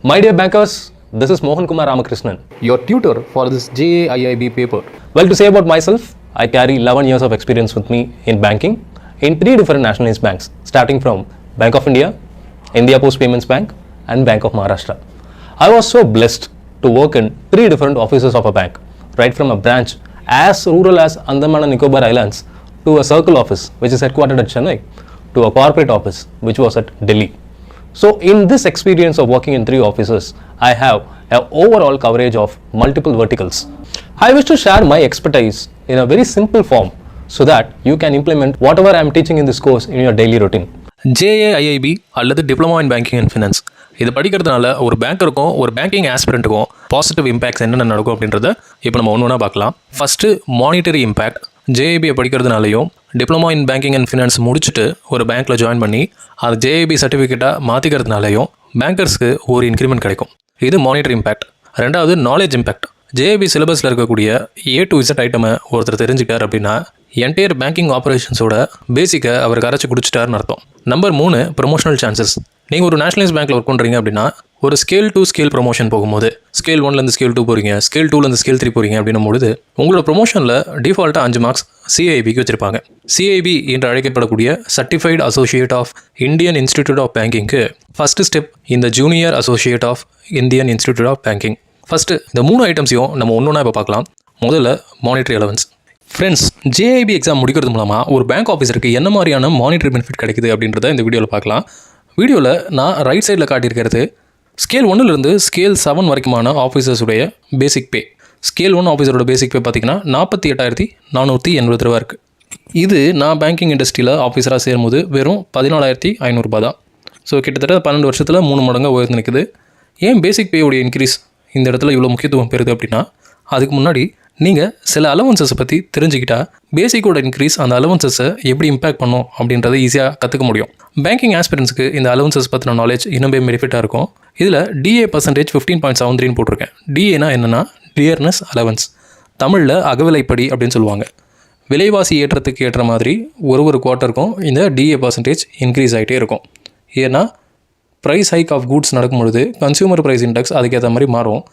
My dear bankers, this is Mohan Kumar Ramakrishnan, your tutor for this JAIIB paper. Well, to say about myself, I carry 11 years of experience with me in banking in 3 different nationalized banks, starting from Bank of India, India Post Payments Bank, and Bank of Maharashtra. I was so blessed to work in 3 different offices of a bank, right from a branch as rural as Andaman and Nicobar Islands to a circle office which is headquartered at Chennai to a corporate office which was at Delhi. So in this experience of working in 3 offices, I have an overall coverage of multiple verticals. I wish to share my expertise in a very simple form so that you can implement whatever I am teaching in this course in your daily routine. JAIIB அல்லது diploma in banking and finance இது படிக்கிறதுனால ஒரு பேங்கருக்கும் ஒரு banking ஆஸ்பிரண்ட்டுக்கும் positive impacts என்னென்ன நடக்கும் அப்படின்றத இப்போ நம்ம ஒன்று ஒன்றா பார்க்கலாம். First monetary impact. JAIB படிக்கிறதுனாலையும் diploma in banking and finance முடிச்சுட்டு ஒரு பேங்க்கில் ஜாயின் பண்ணி அது JAIB சர்டிஃபிகேட்டாக மாற்றிக்கிறதுனாலையும் பேங்கர்ஸ்க்கு ஒரு இன்க்ரிமெண்ட் கிடைக்கும். இது மானிட்டரி இம்பாக்ட். ரெண்டாவது நாலேஜ் இம்பாக்ட். JAIB சிலபஸில் இருக்கக்கூடிய A to Z ஐட்டமை ஒருத்தர் தெரிஞ்சுக்கிட்டார் அப்படின்னா என்டையர் பேங்கிங் ஆப்ரேஷன்ஸோட பேசிக்கை அவர் கரைச்சி குடிச்சிட்டாருன்னு அர்த்தம். Number 3 promotional chances. நீங்கள் ஒரு நேஷனலைஸ் பேங்க்கில் ஒர்க் பண்ணுறீங்க அப்படின்னா ஒரு ஸ்கேல் டு ஸ்கேல் ப்ரொமோஷன் போகும்போது ஸ்கேல் 1லேருந்து ஸ்கேல் 2 போகிறீங்க, ஸ்கேல் 2லேருந்து ஸ்கேல் 3 போகிறீங்க அப்படின்னும் பொழுது உங்களோட ப்ரொமோஷனில் டிஃபால்ட்டாக 5 மார்க்ஸ் CIBக்கு வச்சுருப்பாங்க. CIB என்று அழைக்கப்படக்கூடிய certified associate of Indian institute of பேங்கிங்க்கு ஃபஸ்ட்டு ஸ்டெப் இந்த junior associate of Indian institute of banking. First இந்த 3 ஐட்டம்ஸையும் நம்ம ஒன்றா இப்போ பார்க்கலாம். முதல்ல monetary allowance. Friends, JAIB exam முடிக்கிறது மூலமாக ஒரு பேங்க் ஆஃபீஸருக்கு என்ன மாதிரியான மானிட்டரி பெனிஃபிட் கிடைக்குது அப்படின்றத இந்த வீடியோவில் பார்க்கலாம். வீடியோவில் நான் ரைட் சைடில் காட்டியிருக்கிறது ஸ்கேல் 1லேருந்து ஸ்கேல் 7 வரைக்குமான ஆஃபீஸர்ஸுடைய பேசிக் பே. ஸ்கேல் 1 ஆஃபீஸரோட பேசிக் பே பார்த்திங்கன்னா 48,480 ரூபா இருக்குது. இது நான் பேங்கிங் இண்டஸ்ட்ரியில் ஆஃபீஸராக சேரும்போது வெறும் 14,500 ரூபா தான். ஸோ கிட்டத்தட்ட 12 வருஷத்தில் 3 மடங்காக உயர்ந்து நிற்குது. ஏன் பேசிக் பேயோடைய இன்க்ரீஸ் இந்த இடத்துல இவ்வளோ முக்கியத்துவம் பெறுது அப்படின்னா, அதுக்கு முன்னாடி நீங்கள் சில அலவன்சஸை பற்றி தெரிஞ்சுக்கிட்டா பேசிக்கோட இன்க்ரீஸ் அந்த அலவன்சஸை எப்படி இம்பாக்ட் பண்ணும் அப்படின்றத ஈஸியாக கற்றுக்க முடியும். பேங்கிங் ஆஸ்பிரன்ஸுக்கு இந்த அலவன்சஸ் பற்றின நாலேஜ் இன்னுமே பெனிஃபிட்டாக இருக்கும். இதில் DA பர்சன்டேஜ் 15.73 போட்டிருக்கேன். DAனா என்னென்னா டியர்னஸ் அலவன்ஸ், தமிழில் அகவிலைப்படி அப்படின்னு சொல்லுவாங்க. விலைவாசி ஏற்றத்துக்கு ஏற்ற மாதிரி ஒரு குவார்ட்டருக்கும் இந்த DA பர்சன்டேஜ் இன்க்ரீஸ் ஆகிட்டே இருக்கும். ஏன்னா ப்ரைஸ் ஹைக் ஆஃப் கூட்ஸ் நடக்கும்பொழுது கன்சியூமர் ப்ரைஸ் இண்டெக்ஸ் அதுக்கேற்ற மாதிரி மாறும்.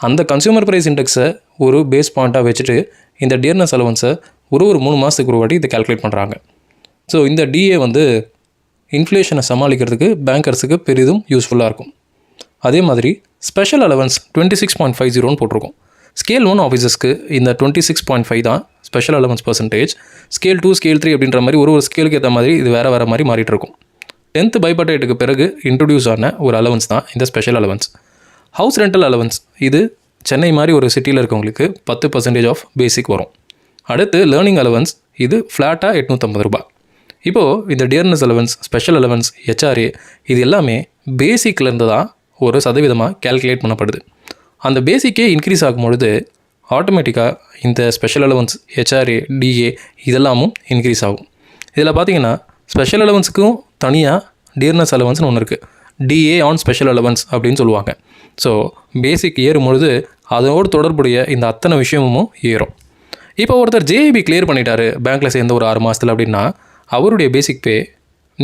அந்த கன்சியூமர் ப்ரைஸ் இண்டெக்ஸை ஒரு பேஸ் பாயிண்ட்டாக வச்சுட்டு இந்த டியர்னஸ் அலவன்ஸை ஒரு 3 மாதத்துக்கு ஒரு வாட்டி இதை கால்குலேட் பண்ணுறாங்க. ஸோ இந்த DA இன்ஃப்ளேஷனை சமாளிக்கிறதுக்கு பேங்கர்ஸுக்கு பெரிதும் யூஸ்ஃபுல்லாக இருக்கும். அதே மாதிரி ஸ்பெஷல் அலவன்ஸ் 26.50 போட்டிருக்கோம். ஸ்கேல் 1 ஆஃபீஸர்ஸ்க்கு இந்த 26.5 தான் special allowance percentage. Scale 2 scale 3 அப்படின்ற மாதிரி ஒரு ஸ்கேலுக்கு ஏற்ற மாதிரி இது வேறு மாதிரி மாறிட்டு இருக்கும். 10th பைபர்டேட்டுக்கு பிறகு இன்ட்ரடியூஸ் ஆன ஒரு அலவன்ஸ் தான் இந்த special allowance. House rental allowance, இது சென்னை மாதிரி ஒரு சிட்டியில் இருக்கவங்களுக்கு 10% ஆஃப் பேசிக் வரும். அடுத்து லேர்னிங் அலவன்ஸ், இது ஃப்ளாட்டாக 850 ரூபா. இப்போது இந்த dearness allowance, special allowance, HRA இது எல்லாமே பேசிக்லேருந்து தான் ஒரு சதவீதமாக கேல்குலேட் பண்ணப்படுது. அந்த பேசிக்கே இன்க்ரீஸ் ஆகும்பொழுது ஆட்டோமேட்டிக்காக இந்த ஸ்பெஷல் அலவன்ஸ், HRA, DA இதெல்லாமும் இன்க்ரீஸ் ஆகும். இதில் பார்த்தீங்கன்னா ஸ்பெஷல் அலவன்ஸுக்கும் தனியாக டியர்னஸ் அலவன்ஸ்னு ஒன்று இருக்குது. DA ஆன் ஸ்பெஷல் அலவன்ஸ் அப்படின்னு சொல்லுவாங்க. ஸோ பேசிக் ஏறும்பொழுது அதோடு தொடர்புடைய இந்த அத்தனை விஷயமும் ஏறும். இப்போ ஒருத்தர் JAIB கிளியர் பண்ணிட்டாரு பேங்க்கில் சேர்ந்த ஒரு 6 மாதத்தில் அப்படின்னா அவருடைய பேசிக் பே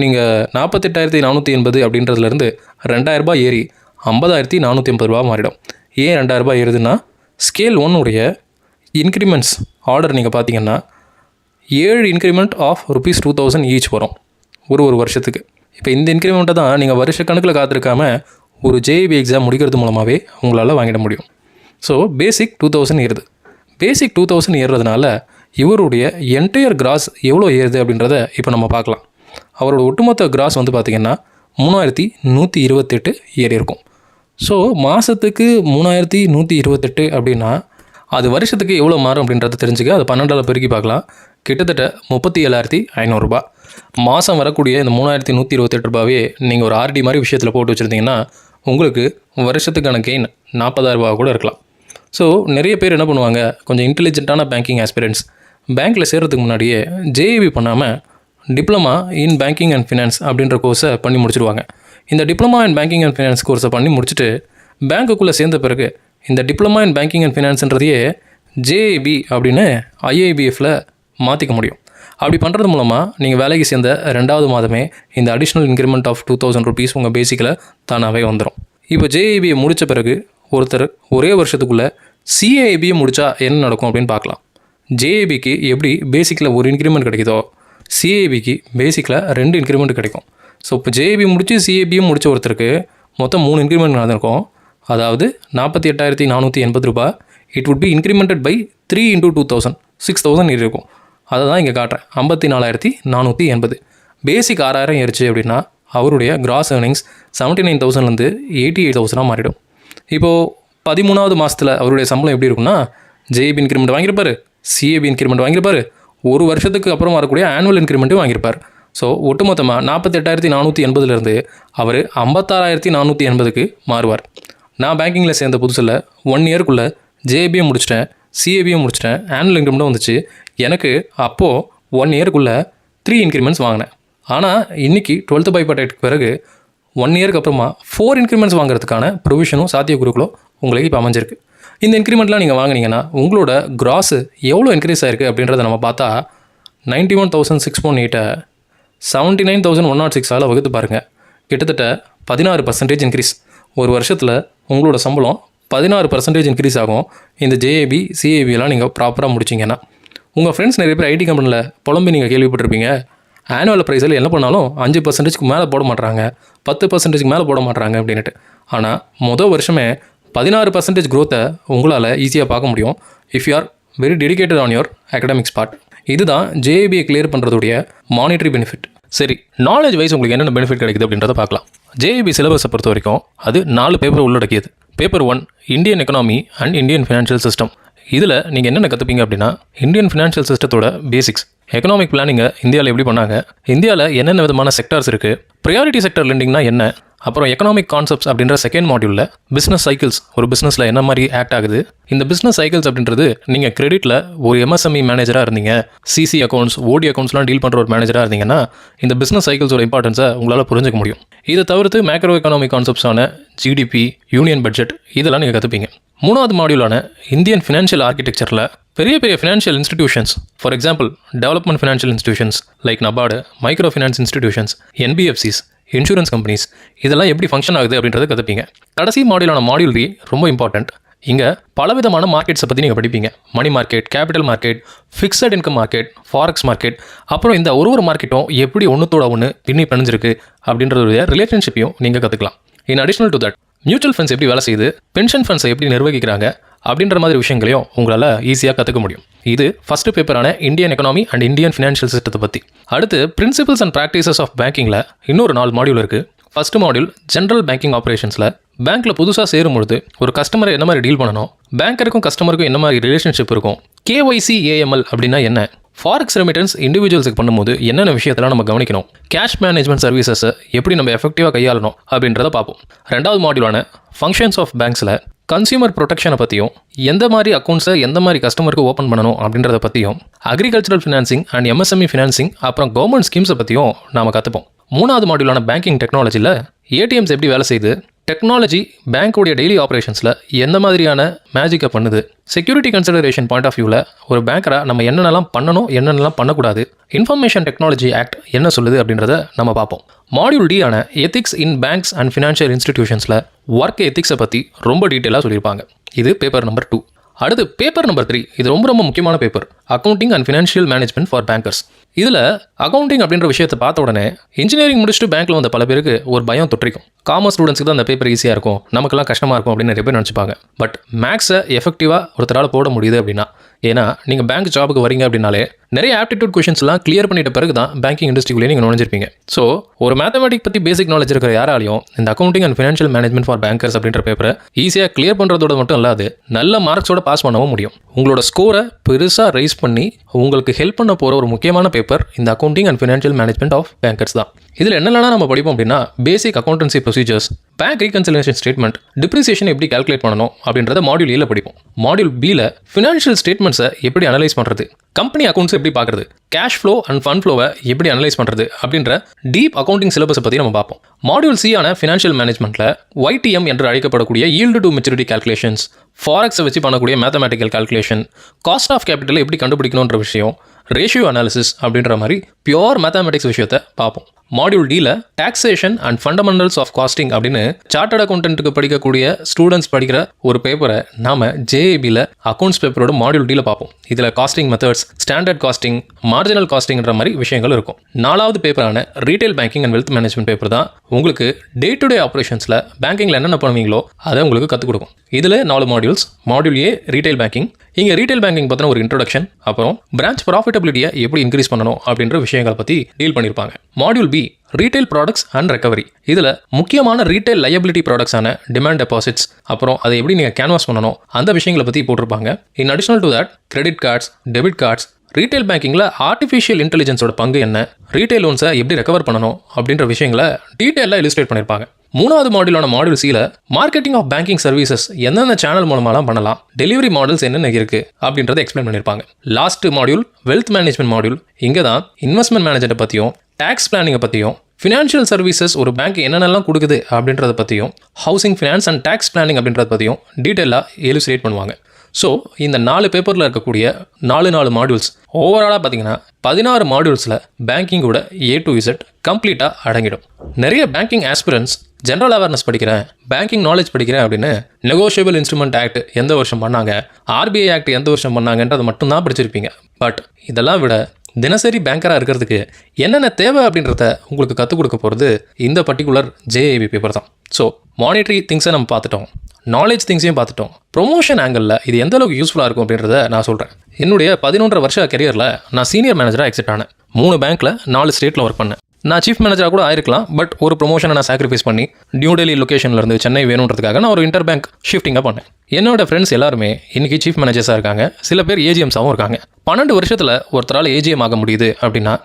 நீங்கள் 48,480 அப்படின்றதுலேருந்து 2,000 ரூபாய் ஏறி 50,480 ரூபா மாறிடும். ஏன் 2,000 ரூபாய் ஏறுதுன்னா ஸ்கேல் 1 இன்க்ரிமெண்ட்ஸ் ஆர்டர் நீங்கள் பார்த்தீங்கன்னா 7 இன்க்ரிமெண்ட் ஆஃப் ₹2,000 ஈச் வரும் ஒரு வருஷத்துக்கு. இப்போ இந்த இன்க்ரிமெண்ட்டை தான் நீங்கள் வருஷக்கணக்கில் காத்திருக்காம ஒரு JAIB எக்ஸாம் முடிக்கிறது மூலமாகவே உங்களால் வாங்கிட முடியும். ஸோ பேசிக் 2,000 ஏறுது. பேசிக் 2,000 ஏறுறதுனால இவருடைய என்டையர் கிராஸ் எவ்வளோ ஏறுது அப்படின்றத இப்போ நம்ம பார்க்கலாம். அவரோட ஒட்டுமொத்த கிராஸ் பார்த்திங்கன்னா 3,128 ஏறி இருக்கும். ஸோ மாதத்துக்கு 3,128 அப்படின்னா அது வருஷத்துக்கு எவ்வளோ மாறும் அப்படின்றத தெரிஞ்சுக்க அது 12ஆல் பெருக்கி பார்க்கலாம். கிட்டத்தட்ட 37,500 ரூபா. மாதம் வரக்கூடிய இந்த 3,128 ரூபாவே நீங்கள் ஒரு RD மாதிரி விஷயத்தில் போட்டு வச்சுருந்தீங்கன்னா உங்களுக்கு வருஷத்துக்கான கெயின் 40,000 ரூபா கூட இருக்கலாம். ஸோ நிறைய பேர் என்ன பண்ணுவாங்க, கொஞ்சம் இன்டெலிஜென்ட்டான பேங்கிங் ஆஸ்பிரன்ட்ஸ் பேங்க்கில் சேர்கிறதுக்கு முன்னாடியே JAIB பண்ணாமல் diploma in banking and finance அப்படின்ற கோர்ஸை பண்ணி முடிச்சுடுவாங்க. இந்த diploma in banking and finance கோர்ஸை பண்ணி முடிச்சுட்டு பேங்க்குள்ளே சேர்ந்த பிறகு இந்த டிப்ளமா இன் பேங்கிங் அண்ட் ஃபினான்ஸ்ன்றதையே JAIB அப்படின்னு IIBFல மாற்றிக்க முடியும். அப்படி பண்ணுறது மூலமாக நீங்கள் வேலைக்கு சேர்ந்த 2வது மாதமே இந்த அடிஷ்னல் இன்க்ரிமெண்ட் ஆஃப் ₹2,000 உங்கள் பேசிக்கில் தானாகவே வந்துடும். இப்போ ஜேஐபியை முடித்த பிறகு ஒருத்தர் ஒரே வருஷத்துக்குள்ளே சிஏஐபியை முடித்தா என்ன நடக்கும் அப்படின்னு பார்க்கலாம். ஜேஐபிக்கு எப்படி பேசிக்கில் ஒரு இன்க்ரிமெண்ட் கிடைக்குதோ சிஏஐபிக்கு பேசிக்கில் 2 இன்க்ரிமெண்ட் கிடைக்கும். ஸோ இப்போ ஜேஐபி முடித்து சிஏபியும் முடித்த ஒருத்தருக்கு மொத்தம் 3 இன்க்ரிமெண்ட் நடந்திருக்கும். அதாவது 48,480 ரூபாய். It would be incremented by 3 × 2000 6,000 இருக்கும். அதை தான் இங்கே காட்டுறேன். 54,480. பேசிக் 6,000 ஏறிச்சு அப்படின்னா அவருடைய கிராஸ் ஏர்னிங்ஸ் 79,000லேருந்து 88,000 மாறிடும். இப்போது 13வது மாதத்தில் அவருடைய சம்பளம் எப்படி இருக்குன்னா, ஜேஏபி இன்க்ரிமெண்ட் வாங்கியிருப்பார், சிஏபி இன்க்ரிமெண்ட் வாங்கியிருப்பார், ஒரு வருஷத்துக்கு அப்புறம் வரக்கூடிய ஆனுவல் இன்க்ரிமெண்ட்டும் வாங்கியிருப்பார். ஸோ ஒட்டுமொத்தமாக 48,480லேருந்து அவர் 56,480க்கு மாறுவார். நான் பேங்கிங்கில் சேர்ந்த புதுசில் 1 இயருக்குள்ளே ஜேஏபியும் முடிச்சிட்டேன், சிஏபியும் முடிச்சிட்டேன், ஆனுவல் இன்க்ரிமெண்ட்டும் வந்துச்சு. எனக்கு அப்போது 1 இயருக்குள்ளே 3 இன்க்ரிமெண்ட்ஸ் வாங்கினேன். ஆனால் இன்றைக்கி 12th பை ப்ராடக்ட்டுக்கு பிறகு 1 இயருக்கு அப்புறமா 4 இன்க்ரிமெண்ட்ஸ் வாங்குறதுக்கான ப்ரொவிஷனும் சாத்தியக்குறிகளும் உங்களுக்கு இப்போ அமைஞ்சிருக்கு. இந்த இன்க்ரிமெண்ட்லாம் நீங்கள் வாங்கினீங்கன்னா உங்களோட கிராஸு எவ்வளோ இன்க்ரீஸ் ஆகிருக்கு அப்படின்றத நம்ம பார்த்தா 91,618 79,106 வகுத்து பாருங்கள். கிட்டத்தட்ட 16% இன்க்ரீஸ். ஒரு வருஷத்தில் உங்களோட சம்பளம் 16% இன்க்ரீஸ் ஆகும். இந்த ஜேஏபி சிஏபியெல்லாம் நீங்கள் ப்ராப்பராக முடிச்சிங்கன்னா. உங்கள் ஃப்ரெண்ட்ஸ் நிறைய பேர் ஐடி கம்பெனியில் புலம்பி நீங்கள் கேள்விப்பட்டிருப்பீங்க. ஆனுவல் ப்ரைஸில் என்ன பண்ணாலும் 5%க்கு மேலே போட மாட்றாங்க, 10%க்கு மேலே போட மாட்றாங்க அப்படின்ட்டு. ஆனால் மொதல் வருஷமே 16% க்ரோத்தை உங்களால் ஈஸியாக பார்க்க முடியும் if you are very dedicated on your academics part. இதுதான் ஜேஏபியை கிளியர் பண்ணுறதுடைய மானிட்டரி பெனிஃபிட். சரி, நாலேஜ் வைஸ் உங்களுக்கு என்னென்ன பெனிஃபிட் கிடைக்குது அப்படின்றத பார்க்கலாம். ஜேஏபி சிலபஸை பொறுத்த வரைக்கும் அது 4 பேப்பர் உள்ளடக்கியது. Paper 1 Indian economy and Indian financial system. இதில் நீங்கள் என்னென்ன கற்றுப்பீங்க அப்படின்னா, இந்தியன் ஃபினான்ஷியல் சிஸ்டத்தோட பேசிக்ஸ், எக்கனாமிக் பிளானிங்கை இந்தியாவில் எப்படி பண்ணாங்க, இந்தியாவில் என்னென்ன விதமான செக்டார்ஸ் இருக்குது, ப்ரையாரிட்டி செக்டர் லெண்டிங்னா என்ன, அப்புறம் எக்கனாமிக் கான்செப்ட்ஸ் அப்படின்ற செகண்ட் மாடியூலில் பிஸ்னஸ் சைக்கிள்ஸ், ஒரு பிஸ்னஸில் என்ன மாதிரி ஆக்ட் ஆகுது. இந்த பிஸ்னஸ் சைக்கிள்ஸ் அப்படின்றது நீங்கள் கிரெடிட்டில் ஒரு எம்எஸ்எம்இ மேனேஜராக இருந்தீங்க, சிசி அக்கௌண்ட்ஸ், ஓடி அக்கௌண்ட்ஸ்லாம் டீல் பண்ணுற ஒரு மேனேஜராக இருந்தீங்கன்னா இந்த பிஸ்னஸ் சைக்கிள்ஸோட இம்பார்ட்டன்ஸை உங்களால் புரிஞ்சுக்க முடியும். இதை தவிர்த்து மேக்ரோ எக்கனாமிக் கான்செப்ட்ஸான ஜிடிபி, யூனியன் பட்ஜெட் இதெல்லாம் நீங்கள் கற்றுப்பீங்க. 3வது மாடியூலான இந்தியன் ஃபினான்ஷியல் ஆர்கிடெக்சரில் பெரிய பெரிய financial institutions, for example development financial institutions like NABARD, micro finance institutions, NBFCs, insurance companies இதெல்லாம் எப்படி ஃபங்க்ஷன் ஆகுது அப்படின்றத கற்றுப்பீங்க. கடைசி மாடியூலான மாடியூல் 3 ரொம்ப இம்பார்ட்டண்ட். இங்கே பலவிதமான மார்க்கெட்ஸை பற்றி நீங்கள் படிப்பீங்க. Money market, capital market, fixed income market, forex market, அப்புறம் இந்த ஒரு மார்க்கெட்டும் எப்படி ஒன்றுத்தோட ஒன்று பின்னி பிணைஞ்சிருக்கு அப்படின்றதுடைய ரிலேஷன்ஷிப்பையும் நீங்கள் கற்றுக்கலாம். In additional to that mutual funds எப்படி வேலை செய்யுது, பென்ஷன் ஃபண்ட்ஸை எப்படி நிர்வகிக்கிறாங்க அப்படின்ற மாதிரி விஷயங்களையும் உங்களால் ஈஸியாக கற்றுக்க முடியும். இது ஃபஸ்ட்டு பேப்பரான Indian economy and Indian financial சிஸ்டத்தை பற்றி. அடுத்து பிரின்சிபல்ஸ் அண்ட் ப்ராக்டிசஸ் ஆஃப் பேங்கிங்கில் இன்னொரு 4 மாடியூல் இருக்குது. ஃபஸ்ட்டு மாடியூல் ஜென்ரல் பேங்கிங் ஆப்ரேஷன்ஸில் பேங்க்கில் புதுசாக சேரும்பொழுது ஒரு கஸ்டமரை என்ன மாதிரி டீல் பண்ணணும், பேங்கருக்கும் கஸ்டமருக்கும் என்ன மாதிரி ரிலேஷன்ஷிப் இருக்கும், கேஒய்சி ஏஎம்எல் அப்படின்னா என்ன, ஃபாரெக்ஸ் ரெமிட்டன்ஸ் இண்டிவிஜுவல்ஸுக்கு பண்ணும்போது என்னென்ன விஷயத்தெல்லாம் நம்ம கவனிக்கணும், கேஷ் மேனேஜ்மெண்ட் சர்வீசஸை எப்படி நம்ம எஃபெக்டிவாக கையாளணும் அப்படின்றத பார்ப்போம். 2வது மாடியூலான ஃபங்க்ஷன்ஸ் ஆஃப் பேங்க்ஸில் கன்சியூமர் ப்ரொடெக்ஷனை பற்றியும், எந்த மாதிரி அக்கௌண்ட்ஸை எந்த மாதிரி கஸ்டமருக்கு ஓப்பன் பண்ணணும் அப்படின்றத பற்றியும், agricultural financing and MSME financing, அப்புறம் கவர்மெண்ட் ஸ்கீம்ஸை பற்றியும் நாம் கற்றுப்போம். 3வது மாடியூலான பேங்கிங் டெக்னாலஜியில் ஏடிஎம்ஸ் எப்படி வேலை செய்யுது, டெக்னாலஜி பேங்க்கோடைய டெய்லி ஆப்ரேஷன்ஸில் எந்த மாதிரியான மேஜிக்கை பண்ணுது, செக்யூரிட்டி கன்சிடரேஷன் பாயிண்ட் ஆஃப் வியூவில் ஒரு பேங்கராக நம்ம என்னென்னலாம் பண்ணணும் என்னென்னலாம் பண்ணக்கூடாது, இன்ஃபர்மேஷன் டெக்னாலஜி ஆக்ட் என்ன சொல்லுது அப்படின்றத நம்ம பார்ப்போம். மாடியூல் டி ஆன ethics in banks and financial இன்ஸ்டிடியூஷன்ஸில் ஒர்க் எத்திக்ஸை பற்றி ரொம்ப டீட்டெயிலாக சொல்லியிருப்பாங்க. இது பேப்பர் நம்பர் 2. அடுத்து பேப்பர் நம்பர் 3. இது ரொம்ப முக்கியமான paper, accounting and financial management for bankers. இதில் அக்கௌண்டிங் அப்படின்ற விஷயத்தை பார்த்த உடனே இன்ஜினியரிங் முடிச்சுட்டு பேங்க்கில் வந்த பல பேருக்கு ஒரு பயம் தொற்றிக்கும். காமர்ஸ் ஸ்டூடெண்ட்ஸ்க்கு தான் அந்த பேப்பர் ஈஸியாக இருக்கும், நமக்கெல்லாம் கஷ்டமாக இருக்கும் அப்படின்னு நிறைய பேர் நினச்சிப்பாங்க. பட் மேக்ஸை எஃபெக்டிவாக ஒருத்தரால் போட முடியுது அப்படின்னா, ஏன்னா நீங்கள் பேங்க் ஜாபுக்கு வரீங்க அப்படின்னாலே நிறைய ஆப்டிடியூட் கொஷின்ஸ்லாம் கிளியர் பண்ணிட்ட பிறகு தான் பேங்கிங் இண்டஸ்ட்ரிக்குள்ளே நீங்கள் நுழைஞ்சிருப்பீங்க. ஸோ ஒரு மேத்தமெட்டிக் பற்றி பேசிக் நாலேஜ் இருக்கிற யாராலையும் இந்த accounting and financial management for bankers அப்படின்ற பேப்பரை ஈஸியாக கிளியர் பண்ணுறதோட மட்டும் இல்லாது நல்ல மார்க்ஸோட பாஸ் பண்ணவும் முடியும். உங்களோட ஸ்கோரை பெருசாக ரைஸ் பண்ணி உங்களுக்கு ஹெல்ப் பண்ண போகிற ஒரு முக்கியமான பேப்பர் இந்த accounting and financial management of bankers தான். இதில் என்னெல்லாம் நம்ம படிப்போம் அப்படின்னா, basic accountancy procedures, bank reconciliation statement, depreciation எப்படி கால்குலேட் பண்ணணும் அப்படின்றத மாடியூல் ஏல படிப்போம். மாடியூல் பியில் ஃபினான்ஷியல் ஸ்டேட்மெண்ட்ஸை எப்படி அனலைஸ் பண்ணுறது, கம்பெனி அக்கௌண்ட்ஸ் எப்படி பார்க்குறது, கேஷ் ஃப்ளோ அண்ட் ஃபண்ட் ஃப்ளோவை எப்படி அனலைஸ் பண்ணுறது அப்படின்ற டீப் அக்கௌண்டிங் சிலபஸை பற்றி நம்ம பார்ப்போம். மாடியூல் சி ஆன ஃபினான்ஷியல் மேனேஜ்மெண்ட்டில் ஒய்டிஎம் என்று அழைக்கப்படக்கூடிய ஈல்டு டு மெச்சூரிட்டி கால்குலேஷன்ஸ், ஃபாரெக்ஸை வச்சு பண்ணக்கூடிய மேத்தமேட்டிக்கல் கால்குலேஷன், காஸ்ட் ஆஃப் கேபிட்டலை எப்படி கண்டுபிடிக்கணுன்ற விஷயம், ரேஷியோ அனாலிசிஸ் அப்படின்ற மாதிரி பியோர் மேத்தமெட்டிக்ஸ் விஷயத்தை பார்ப்போம். மாடியூல் டியில் taxation and fundamentals of costing அப்படின்னு சார்ட்டர்ட் அக்கௌண்டன்ட்டுக்கு படிக்கக்கூடிய ஸ்டூடெண்ட்ஸ் படிக்கிற ஒரு பேப்பரை நாம ஜேஏபியில் அக்கௌண்ட்ஸ் பேப்பரோட மாடியூல் டியில் பார்ப்போம். இதில் costing methods, standard costing, marginal காஸ்டிங்ன்ற மாதிரி விஷயங்கள் இருக்கும். 4வது பேப்பரான retail banking and wealth management paper தான் உங்களுக்கு டே டு டே ஆப்ரேஷன்ஸில் பேங்கிங்கில் என்னென்ன பண்ணுவீங்களோ அதை உங்களுக்கு கற்றுக் கொடுக்கும். இதில் 4 மாடியூல்ஸ். மாடியூல் ஏ ரீட்டைல் பேங்கிங். இங்கே ரீட்டைல் பேங்கிங் பற்றின ஒரு இன்ட்ரோடக்ஷன், அப்புறம் பிரான்ச் ப்ராஃபிட்டபிலிட்டியை எப்படி இன்க்ரீஸ் பண்ணணும் அப்படின்ற விஷயங்களை பற்றி டீல் பண்ணியிருப்பாங்க. Module be retail products and recovery. இதில் முக்கியமான ரீட்டைல் லையபிலிட்டி ப்ராடக்ட்ஸான டிமாண்ட் டெபாசிட்ஸ், அப்புறம் அதை எப்படி நீங்கள் கேன்வாஸ் பண்ணணும் அந்த விஷயங்களை பற்றி போட்டிருப்பாங்க. In additional to that credit cards, debit cards, retail பேங்கிங்கில் ஆர்டிஃபிஷியல் இன்டெலிஜென்ஸோட பங்கு என்ன, ரீட்டைல் லோன்ஸை எப்படி ரெக்கவர் பண்ணணும் அப்படின்ற விஷயங்களை டீட்டெயிலாக இலிஸ்ட்ரேட் பண்ணியிருப்பாங்க. 3வது மாடியூலான மாடியூல் சியில் மார்க்கெட்டிங் ஆஃப் பேங்கிங் சர்வீசஸ் எந்தெந்த சேனல் மூலமாலாம் பண்ணலாம், டெலிவரி மாடல்ஸ் என்னென்ன இருக்குது அப்படின்றத எக்ஸ்பிளைன் பண்ணியிருப்பாங்க. Last module wealth management module. இங்கே தான் இன்வெஸ்ட்மெண்ட் மேனேஜரை பற்றியும், டேக்ஸ் பிளானிங்கை பற்றியும், ஃபினான்ஷியல் சர்வீசஸ் ஒரு பேங்க் என்னென்னலாம் கொடுக்குது அப்படின்றத பற்றியும், housing finance and tax planning அப்படின்றத பற்றியும் டீட்டெயிலாக எலிஸ்ட்ரேட் பண்ணுவாங்க. ஸோ இந்த 4 பேப்பரில் இருக்கக்கூடிய 4 மாடியூல்ஸ் ஓவராலாக பார்த்தீங்கன்னா 16 மாடியூல்ஸில் பேங்கிங்கோட A to Z கம்ப்ளீட்டாக அடங்கிடும். நிறைய பேங்கிங் ஆஸ்பிரன்ஸ் ஜென்ரல் அவேர்னஸ் படிக்கிறேன், பேங்கிங் நாலேஜ் படிக்கிறேன் அப்படின்னு நெகோஷியபிள் இன்ஸ்ட்ருமெண்ட் ஆக்ட் எந்த வருஷம் பண்ணாங்க, RBI ஆக்ட் எந்த வருஷம் பண்ணாங்கன்றதை மட்டும்தான் படிச்சிருப்பீங்க. பட் இதெல்லாம் விட தினசரி பேங்கராக இருக்கிறதுக்கு என்னென்ன தேவை அப்படின்றத உங்களுக்கு கற்றுக் கொடுக்க போகிறது இந்த பர்டிகுலர் JAB பேப்பர் தான். ஸோ மானிட்டரி திங்ஸை நம்ம பார்த்துட்டோம், நாலேஜ் திங்ஸையும் பார்த்துட்டோம். ப்ரொமோஷன் ஆங்கிளில் இது எந்த அளவுக்கு யூஸ்ஃபுல்லாக இருக்கும் அப்படின்றத நான் சொல்கிறேன். என்னுடைய 11.5 வருஷ கெரியரில் நான் சீனியர் மேனேஜராக எக்ஸிட் ஆனேன். 3 பேங்க்கில் 4 ஸ்டேட்டில் ஒர்க் பண்ணேன். நான் சீஃப் மேனேஜராக கூட ஆயிருக்கலாம், பட் ஒரு ப்ரொமோஷனை நான் சாக்ரிஃபைஸ் பண்ணி நியூ டெல்லி லொக்கேஷன்லேருந்து சென்னை வேணுன்றதுக்காக நான் ஒரு இன்டர் பேங்க் ஷிஃப்டிங்காக பண்ணேன். என்னோட ஃப்ரெண்ட்ஸ் எல்லாருமே இன்றைக்கி சீஃப் மேனேஜர்ஸாக இருக்காங்க, சில பேர் ஏஜிஎம்ஸாகவும் இருக்காங்க. 12 வருஷத்தில் ஒருத்தரால் ஏஜிஎம் ஆக முடியுது அப்படின்னா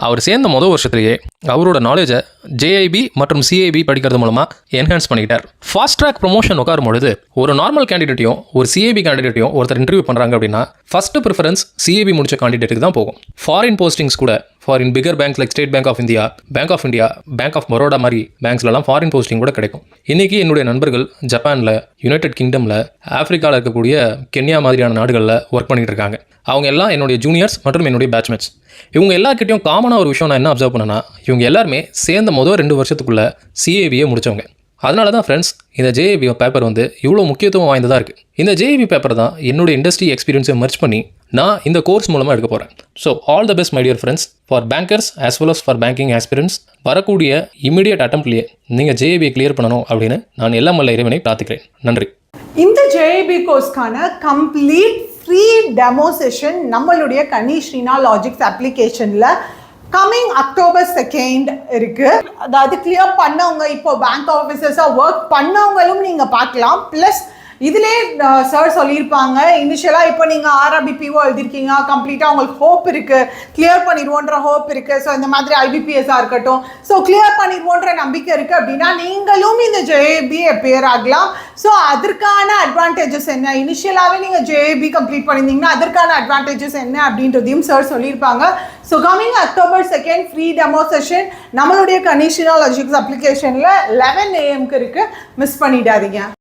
அவர் சேர்ந்த முதல் வருஷத்துலேயே அவரோட நாலேஜை JIB மற்றும் CIB படிக்கிறது மூலமாக என்ஹான்ஸ் பண்ணிக்கிட்டார். ஃபாஸ்ட் ட்ராக் ப்ரொமோஷன் உட்காரும் பொழுது ஒரு நார்மல் கேண்டிடேட்டையும் ஒரு CIB கேண்டிடேட்டையும் ஒருத்தர் இன்டர்வியூ பண்ணுறாங்க அப்படின்னா ஃபஸ்ட்டு ப்ரிஃபரன்ஸ் CIB முடிச்ச கேண்டிடேட்டுக்கு தான் போகும். ஃபாரின் போஸ்டிங்ஸ் கூட foreign bigger banks like State Bank of India, Bank of India, Bank of Baroda மாதிரி பேங்க்ஸ்லாம் ஃபாரின் போஸ்டிங் கூட கிடைக்கும். இன்றைக்கி என்னுடைய நண்பர்கள் ஜப்பானில், யுனைடெட் கிங்டமில், ஆஃப்ரிக்காவில் இருக்கக்கூடிய கென்யா மாதிரியான நாடுகளில் ஒர்க் பண்ணிகிட்டு இருக்காங்க. அவங்க எல்லாம் என்னுடைய ஜூனியர்ஸ் மற்றும் என்னுடைய பேட்ச்மேட்ஸ். இவங்க எல்லாருக்கிட்டையும் காமனாக ஒரு விஷயம் நான் என்ன அப்சர்வ் பண்ணேன்னா, இவங்க எல்லாருமே சேர்ந்த முதல் 2 வருஷத்துக்குள்ளே CIBயை முடித்தவங்க. அதனால தான் ஃப்ரெண்ட்ஸ் இந்த JAB பேப்பர் இவ்வளோ முக்கியத்துவம் வாய்ந்ததாக இருக்குது. இந்த JAB பேப்பர் தான் என்னுடைய இண்டஸ்ட்ரி எக்ஸ்பீரியன்ஸை மர்ச் பண்ணி நான் இந்த கோர்ஸ் மூலமாக எடுக்க போகிறேன். So all the best my dear friends for bankers as well as for banking aspirants. வரக்கூடிய இமீடியட் அட்டம்ப்ட்லேயே நீங்கள் JAB கிளியர் பண்ணணும் அப்படின்னு நான் எல்லாம் வல்ல இறைவனை பிரார்த்திக்கிறேன். நன்றி. இந்த JAB கோர்ஸ்க்கான கம்ப்ளீட் ஃப்ரீ டெமோ செஷன் நம்மளுடைய கனிஷ்ரீனா லாஜிக்ஸ் அப்ளிகேஷனில் கம்மிங் அக்டோபர் 2 இருக்கு. அதாவது கிளியர் பண்ணவங்க, இப்போ பேங்க் ஆஃபீஸர்ஸாக ஒர்க் பண்ணவங்களும் நீங்கள் பார்க்கலாம். ப்ளஸ் இதிலே சார் சொல்லியிருப்பாங்க, இனிஷியலாக இப்போ நீங்கள் RRBPO எழுதிருக்கீங்க, கம்ப்ளீட்டாக உங்களுக்கு ஹோப் இருக்குது, கிளியர் பண்ணிடுவோன்ற ஹோப் இருக்குது. ஸோ இந்த மாதிரி IBPSஆக இருக்கட்டும், ஸோ கிளியர் பண்ணிடுவோன்ற நம்பிக்கை இருக்குது அப்படின்னா நீங்களும் இந்த JAB அப்பியர் ஆகலாம். ஸோ அதற்கான அட்வான்டேஜஸ் என்ன, இனிஷியலாகவே நீங்கள் JAB கம்ப்ளீட் பண்ணியிருந்தீங்கன்னா அதற்கான அட்வான்டேஜஸ் என்ன அப்படின்றதையும் சார் சொல்லியிருப்பாங்க. So coming October 2 free demo session நம்மளுடைய கனிஷ்ரீனா லாஜிக்ஸ் அப்ளிகேஷனில் 11 AM இருக்குது. மிஸ் பண்ணிடாதீங்க.